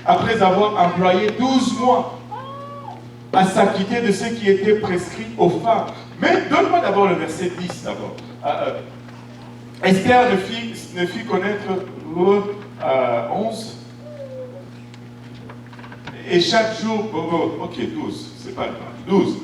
après avoir employé 12 mois à s'acquitter de ce qui était prescrit aux femmes. Mais donne-moi d'abord le verset 10 d'abord. Esther ne fit connaître 11. Et chaque jour, ok, 12, c'est pas le cas, 12.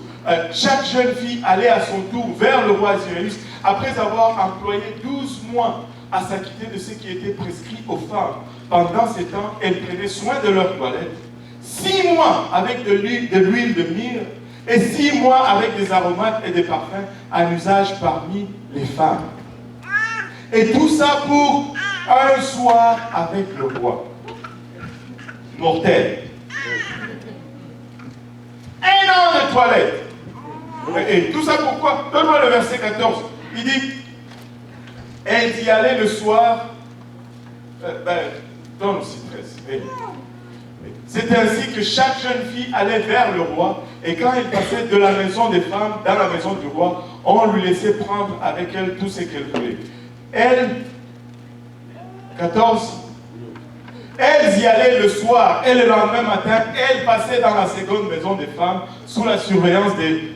Chaque jeune fille allait à son tour vers le roi Assuérus après avoir employé 12 mois à s'acquitter de ce qui était prescrit aux femmes. Pendant ces temps, elles prenaient soin de leur toilette. 6 mois avec de l'huile de myrrhe et 6 mois avec des aromates et des parfums en usage parmi les femmes. Et tout ça pour un soir avec le roi. Mortel. 1 an de toilette. Et tout ça pourquoi? Donne-moi le verset 14. Il dit, elles y allaient le soir. Donne aussi 13. C'était ainsi que chaque jeune fille allait vers le roi, et quand elle passait de la maison des femmes dans la maison du roi, on lui laissait prendre avec elle tout ce qu'elle voulait. Elle, 14, elles y allaient le soir, et le lendemain matin, elles passaient dans la seconde maison des femmes, sous la surveillance des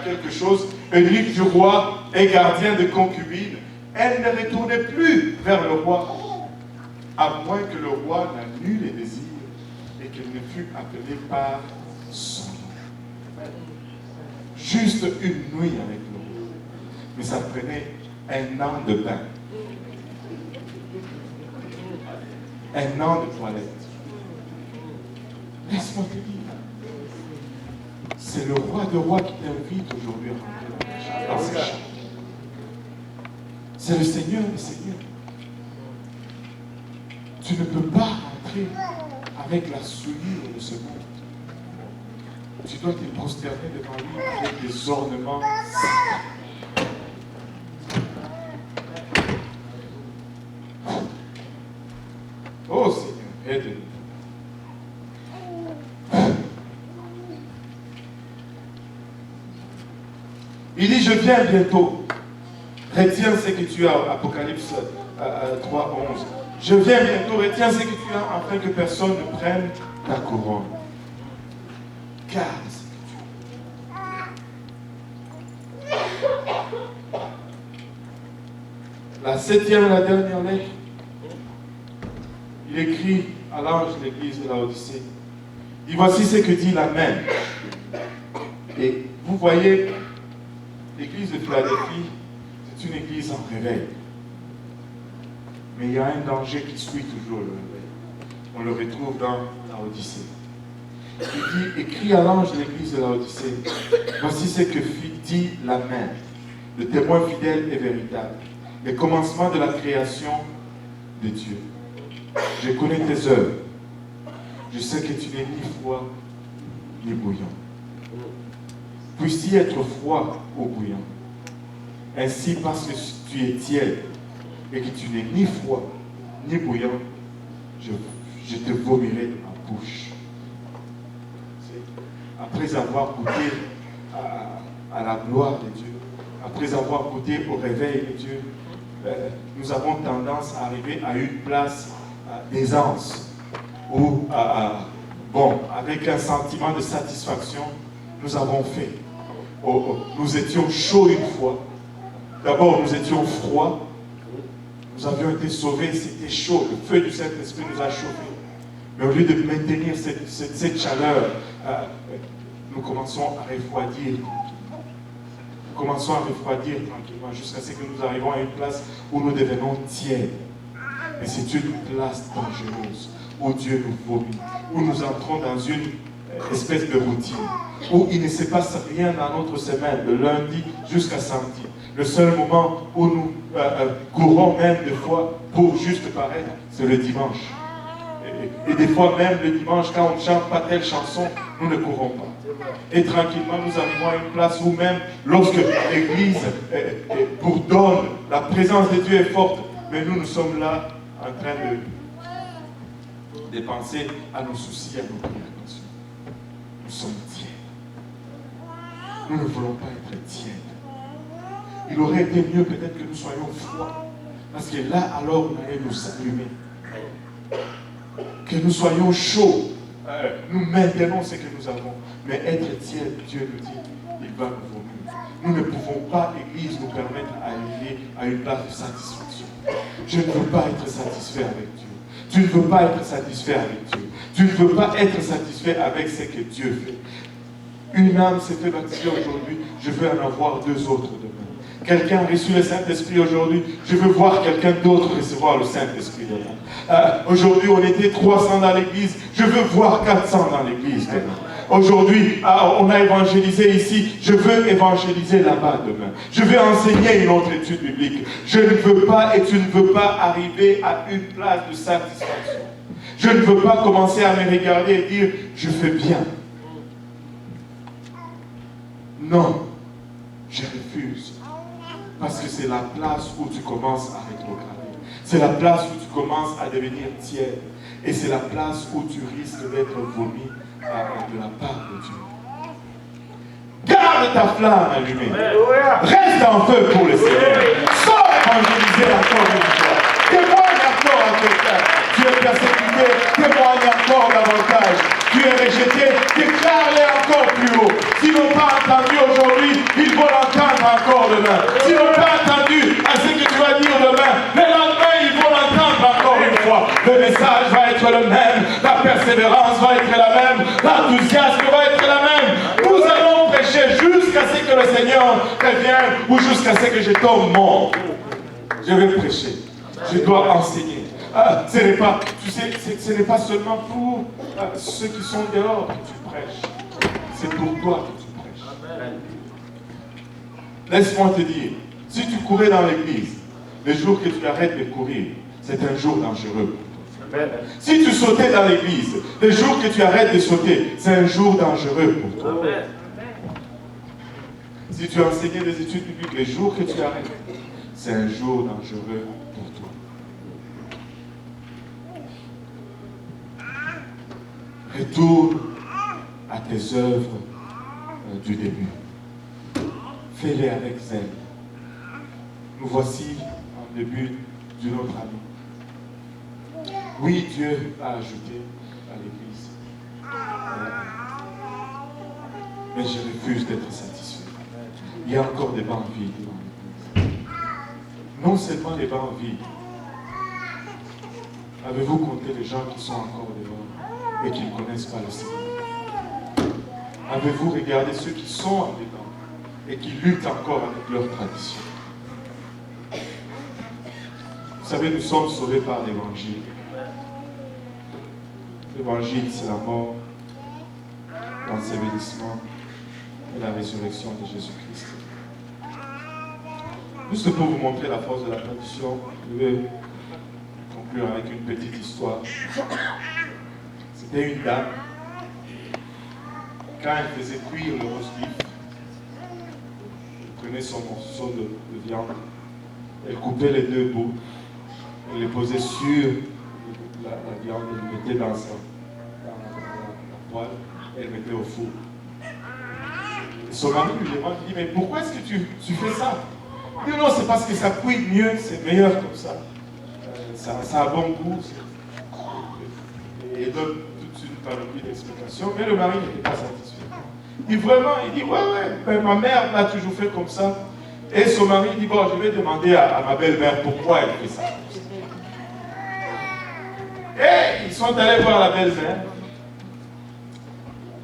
quelque chose, eunuque du roi et gardien de concubines. Elles ne retournaient plus vers le roi, à moins que le roi n'annule les désirs et qu'elle ne fût appelée par son nom. Juste une nuit avec le roi. Mais ça prenait 1 an de bain. 1 an de toilette. Laisse-moi te dire. C'est le roi de rois qui t'invite aujourd'hui à rentrer dans ses chambres. C'est le Seigneur des Seigneurs. Tu ne peux pas rentrer avec la souillure de ce monde. Tu dois te prosterner devant lui avec des ornements sacrés. Oh Seigneur, aide-nous. Il dit, je viens bientôt. Retiens ce que tu as, Apocalypse 3, 11. Je viens bientôt, retiens ce que tu as, afin que personne ne prenne ta couronne. Garde ce que tu as. La 7e et la dernière lettre, il écrit à l'ange de l'église de Laodicée. Il dit, voici ce que dit l'Amen. Et vous voyez, l'église de Philadelphie, c'est une église en réveil. Mais il y a un danger qui suit toujours le réveil. On le retrouve dans Laodicée. Il dit, écrit à l'ange de l'église de Laodicée, voici ce que dit l'Amen, le témoin fidèle et véritable, le commencement de la création de Dieu. Je connais tes œuvres. Je sais que tu n'es ni froid ni bouillant. Puisse-t-il être froid ou bouillant. Ainsi, parce que tu es tiède et que tu n'es ni froid ni bouillant, je te vomirai de ma bouche. Après avoir goûté à la gloire de Dieu, après avoir goûté au réveil de Dieu, nous avons tendance à arriver à une place d'aisance où, avec un sentiment de satisfaction, nous avons fait. Nous étions chauds une fois. D'abord, nous étions froids. Nous avions été sauvés, c'était chaud. Le feu du Saint-Esprit nous a chauffés. Mais au lieu de maintenir cette chaleur, nous commençons à refroidir. Nous commençons à refroidir tranquillement jusqu'à ce que nous arrivons à une place où nous devenons tièdes. Et c'est une place dangereuse où Dieu nous vomit, où nous entrons dans une espèce de routine, où il ne se passe rien dans notre semaine, de lundi jusqu'à samedi. Le seul moment où nous courons même des fois pour juste paraître, c'est le dimanche. Et des fois même le dimanche, quand on ne chante pas telle chanson, nous ne courons pas. Et tranquillement, nous arrivons à une place où même, lorsque l'Église bourdonne, la présence de Dieu est forte, mais nous sommes là en train de penser à nos soucis, à nos préoccupations. Nous sommes tièdes. Nous ne voulons pas être tièdes. Il aurait été mieux peut-être que nous soyons froids. Parce que là, alors, on allait nous allumer. Que nous soyons chauds. Nous maintenons ce que nous avons. Mais être tiède, Dieu nous dit, il va nous vomir. Nous ne pouvons pas, l'Église, nous permettre d'arriver à une place de satisfaction. Je ne veux pas être satisfait avec Dieu. Tu ne veux pas être satisfait avec Dieu. Tu ne veux pas être satisfait avec ce que Dieu fait. Une âme s'est fait baptiser aujourd'hui, je veux en avoir 2 autres demain. Quelqu'un a reçu le Saint-Esprit aujourd'hui, je veux voir quelqu'un d'autre recevoir le Saint-Esprit demain. Aujourd'hui, on était 300 dans l'église, je veux voir 400 dans l'église demain. Aujourd'hui, on a évangélisé ici, je veux évangéliser là-bas demain. Je veux enseigner une autre étude biblique. Je ne veux pas et tu ne veux pas arriver à une place de satisfaction. Je ne veux pas commencer à me regarder et dire, je fais bien. Non, je refuse. Parce que c'est la place où tu commences à rétrograder. C'est la place où tu commences à devenir tiède. Et c'est la place où tu risques d'être vomi de la part de Dieu. Garde ta flamme allumée. Reste en feu pour le Seigneur. Sors évangéliser encore une fois. Témoigne encore à quelqu'un. Tu es persécuté, témoigne encore davantage. Tu es rejeté, déclare-les encore plus haut. S'ils n'ont pas entendu aujourd'hui, ils vont l'entendre encore demain. S'ils n'ont pas entendu à ce que tu vas dire demain, le lendemain, ils vont l'entendre encore une fois. Le message va être le même, la persévérance va être la même, l'enthousiasme va être la même. Nous allons prêcher jusqu'à ce que le Seigneur revienne ou jusqu'à ce que je tombe mort. Je vais prêcher. Je dois enseigner. Ce n'est pas, tu sais, ce n'est pas seulement pour ceux qui sont dehors que tu prêches. C'est pour toi que tu prêches. Laisse-moi te dire, si tu courais dans l'église, le jour que tu arrêtes de courir, c'est un jour dangereux pour toi. Si tu sautais dans l'église, le jour que tu arrêtes de sauter, c'est un jour dangereux pour toi. Si tu enseignais des études bibliques, le jour que tu arrêtes, c'est un jour dangereux pour toi. Retourne à tes œuvres du début. Fais-les avec zèle. Nous voici en début d'une autre année. Oui, Dieu a ajouté à l'Église. Mais je refuse d'être satisfait. Il y a encore des bancs vides dans l'Église. Non seulement les bancs vides. Avez-vous compté les gens qui sont encore dehors et qui ne connaissent pas le Seigneur? Avez-vous regardé ceux qui sont en dedans et qui luttent encore avec leur tradition? Vous savez, nous sommes sauvés par l'Évangile. L'Évangile, c'est la mort, l'ensevelissement et la résurrection de Jésus-Christ. Juste pour vous montrer la force de la tradition, je vais conclure avec une petite histoire. C'était une dame, quand elle faisait cuire le roast beef, elle prenait son morceau de viande, elle coupait les 2 bouts, elle les posait sur la viande, elle les mettait dans la poêle, et elle mettait au four. Et son mari lui demande, il dit, mais pourquoi est-ce que tu fais ça? Il dit, non, c'est parce que ça cuit mieux, c'est meilleur comme ça. Ça a bon goût. Et donne toute une panoplie d'explications, mais le mari n'était pas satisfait. Il dit, ouais, ma mère l'a toujours fait comme ça. Et son mari dit, bon, je vais demander à ma belle-mère pourquoi elle fait ça. Et ils sont allés voir la belle-mère.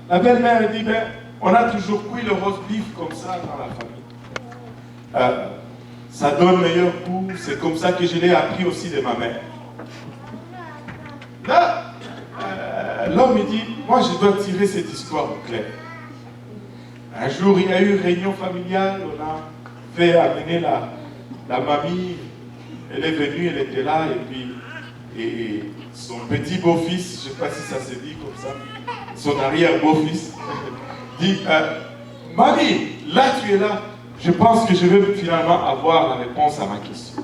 La belle-mère dit, on a toujours cuit le roast beef comme ça dans la famille. Ça donne meilleur goût, c'est comme ça que je l'ai appris aussi de ma mère. Là, l'homme me dit, moi je dois tirer cette histoire au clair. Un jour, il y a eu une réunion familiale, on a fait amener la mamie, elle est venue, elle était là, et puis son petit beau-fils, je ne sais pas si ça se dit comme ça, son arrière-beau-fils, dit, mamie, là tu es là, je pense que je vais finalement avoir la réponse à ma question.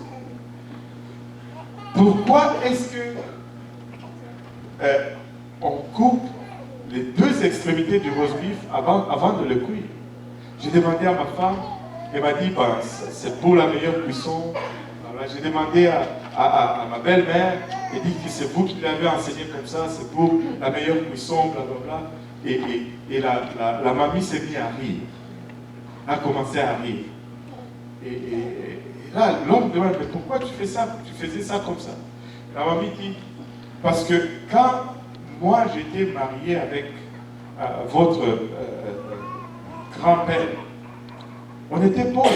Pourquoi est-ce que on coupe les 2 extrémités du roast beef avant de le cuire? J'ai demandé à ma femme, elle m'a dit, c'est pour la meilleure cuisson. Voilà, j'ai demandé à à ma belle-mère et dit que c'est vous qui l'avez enseigné comme ça, c'est pour la meilleure cuisson, blablabla. Et la mamie s'est mise à rire, a commencé à rire. Et là, l'homme demande, mais pourquoi tu fais ça? Tu faisais ça comme ça? La mamie dit, parce que quand moi j'étais marié avec votre grand-père, on était pauvres.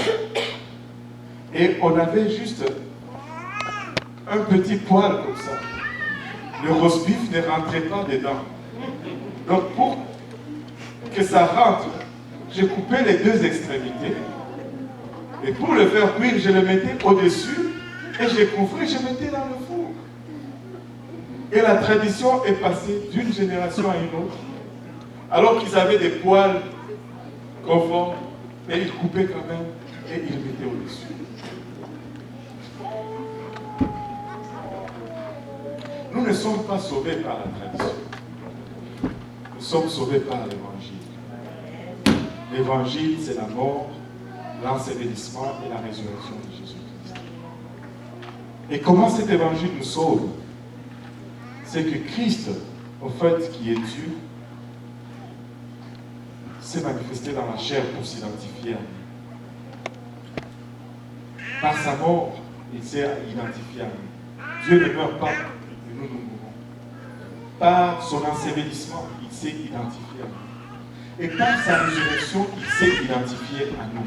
Et on avait juste un petit poil comme ça. Le roast beef ne rentrait pas dedans. Donc pour que ça rentre, j'ai coupé les deux extrémités. Et pour le faire cuire, je le mettais au-dessus et je couvrais, je mettais dans le four. Et la tradition est passée d'une génération à une autre. Alors qu'ils avaient des poils conformes, et ils coupaient quand même et ils le mettaient au-dessus. Nous ne sommes pas sauvés par la tradition. Nous sommes sauvés par l'évangile. L'évangile, c'est la mort, l'ensevelissement et la résurrection de Jésus-Christ. Et comment cet évangile nous sauve? C'est que Christ, au fait, qui est Dieu, s'est manifesté dans la chair pour s'identifier à nous. Par sa mort, il s'est identifié à nous. Dieu ne meurt pas, et nous mourrons. Par son ensevelissement, il s'est identifié à nous. Et par sa résurrection, il s'est identifié à nous.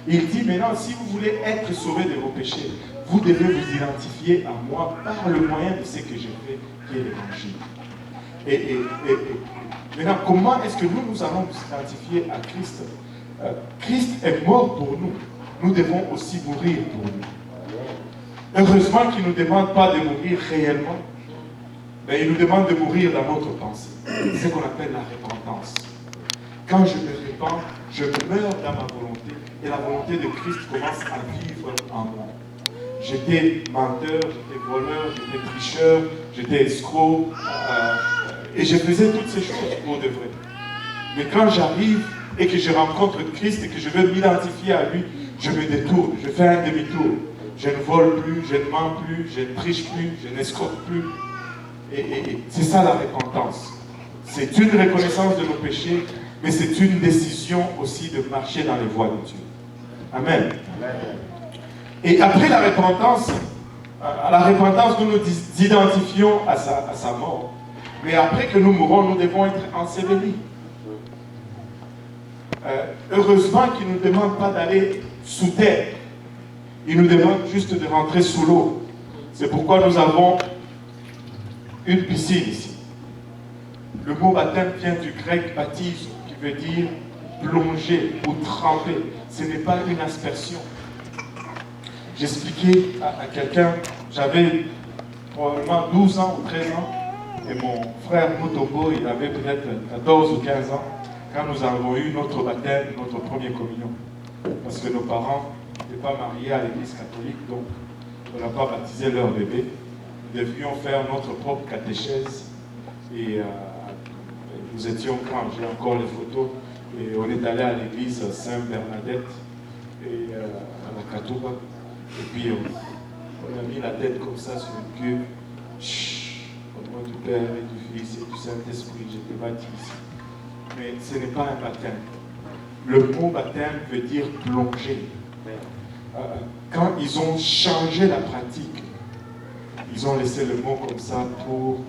Il dit maintenant, si vous voulez être sauvés de vos péchés, vous devez vous identifier à moi par le moyen de ce que j'ai fait, qui est l'évangile. Et maintenant, comment est-ce que nous allons nous identifier à Christ? Christ est mort pour nous. Nous devons aussi mourir pour nous. Heureusement qu'il ne nous demande pas de mourir réellement, mais il nous demande de mourir dans notre pensée. C'est ce qu'on appelle la repentance. Quand je me répands, je meurs dans ma volonté et la volonté de Christ commence à vivre en moi. J'étais menteur, j'étais voleur, j'étais tricheur, j'étais escroc, et je faisais toutes ces choses pour de vrai. Mais quand j'arrive et que je rencontre Christ et que je veux m'identifier à lui, je me détourne, je fais un demi-tour. Je ne vole plus, je ne mens plus, je ne triche plus, je n'escroque plus. Et c'est ça la repentance. C'est une reconnaissance de nos péchés, mais c'est une décision aussi de marcher dans les voies de Dieu. Amen. Amen. Et après la repentance, à la repentance, nous nous identifions à sa mort. Mais après que nous mourons, nous devons être ensevelis. Heureusement qu'il ne nous demande pas d'aller sous terre. Il nous demande juste de rentrer sous l'eau. C'est pourquoi nous avons une piscine ici. Le mot baptême vient du grec baptisme, qui veut dire plonger ou tremper. Ce n'est pas une aspersion. J'expliquais à quelqu'un, j'avais probablement 12 ans ou 13 ans, et mon frère Mutombo, il avait peut-être 14 ou 15 ans, quand nous avons eu notre baptême, notre premier communion. Parce que nos parents n'étaient pas mariés à l'église catholique, donc on n'a pas baptisé leur bébé. Nous devions faire notre propre catéchèse, et nous étions grands, j'ai encore les photos, et on est allé à l'église Sainte-Bernadette, et à la Katouba. Et puis on a mis la tête comme ça sur une queue. Au nom du Père et du Fils et du Saint-Esprit, je te baptise ici. Mais ce n'est pas un baptême. Le mot baptême veut dire plonger. Quand ils ont changé la pratique, ils ont laissé le mot comme ça pour